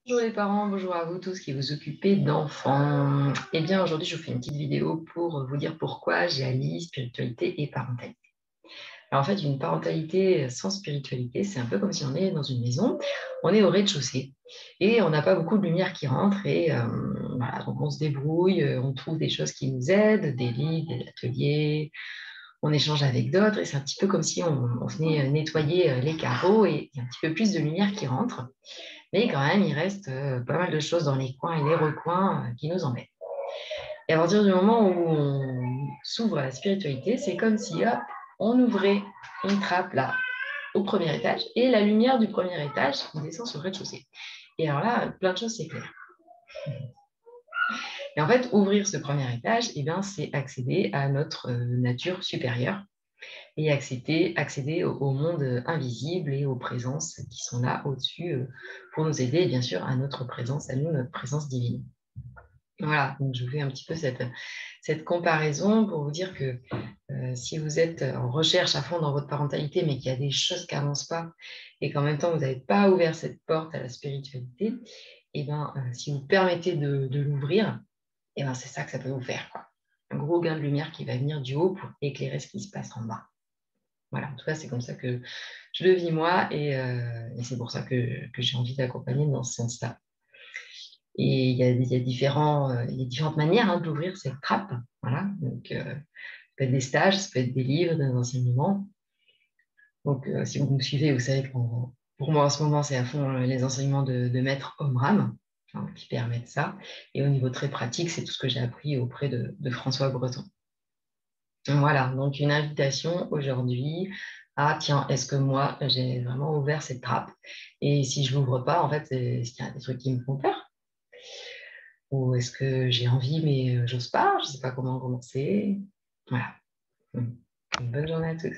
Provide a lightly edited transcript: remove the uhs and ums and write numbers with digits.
Bonjour les parents, bonjour à vous tous qui vous occupez d'enfants. Eh bien, aujourd'hui, je vous fais une petite vidéo pour vous dire pourquoi j'ai allié spiritualité et parentalité. Alors, en fait, une parentalité sans spiritualité, c'est un peu comme si on est dans une maison, on est au rez-de-chaussée et on n'a pas beaucoup de lumière qui rentre et voilà, donc on se débrouille, on trouve des choses qui nous aident, des livres, des ateliers, on échange avec d'autres et c'est un petit peu comme si on venait nettoyer les carreaux et il y a un petit peu plus de lumière qui rentre. Mais quand même, il reste pas mal de choses dans les coins et les recoins qui nous embêtent. Et à partir du moment où on s'ouvre à la spiritualité, c'est comme si hop, on ouvrait une trappe là au premier étage et la lumière du premier étage descend sur le rez-de-chaussée. Et alors là, plein de choses s'éclairent. Et en fait, ouvrir ce premier étage, eh bien, c'est accéder à notre nature supérieure et accéder au monde invisible et aux présences qui sont là au-dessus pour nous aider, et bien sûr, à notre présence, à nous, notre présence divine. Voilà, donc je vous fais un petit peu cette comparaison pour vous dire que si vous êtes en recherche à fond dans votre parentalité, mais qu'il y a des choses qui n'avancent pas et qu'en même temps, vous n'avez pas ouvert cette porte à la spiritualité, et ben, si vous permettez de l'ouvrir, et ben, c'est ça que ça peut vous faire, quoi. Un gros gain de lumière qui va venir du haut pour éclairer ce qui se passe en bas. Voilà, en tout cas, c'est comme ça que je le vis moi et c'est pour ça que j'ai envie d'accompagner dans ce sens-là. Et il y a différentes manières d'ouvrir cette trappe. Voilà, donc ça peut être des stages, ça peut être des livres, des enseignements. Donc, si vous me suivez, vous savez que pour moi, en ce moment, c'est à fond les enseignements de Maître Omram qui permettent ça. Et au niveau très pratique, c'est tout ce que j'ai appris auprès de François Breton. Voilà, donc une invitation aujourd'hui à, tiens, est-ce que moi, j'ai vraiment ouvert cette trappe? Et si je l'ouvre pas, en fait, est-ce qu'il y a des trucs qui me font peur? Ou est-ce que j'ai envie, mais j'ose pas? Je sais pas comment commencer. Voilà. Une bonne journée à tous.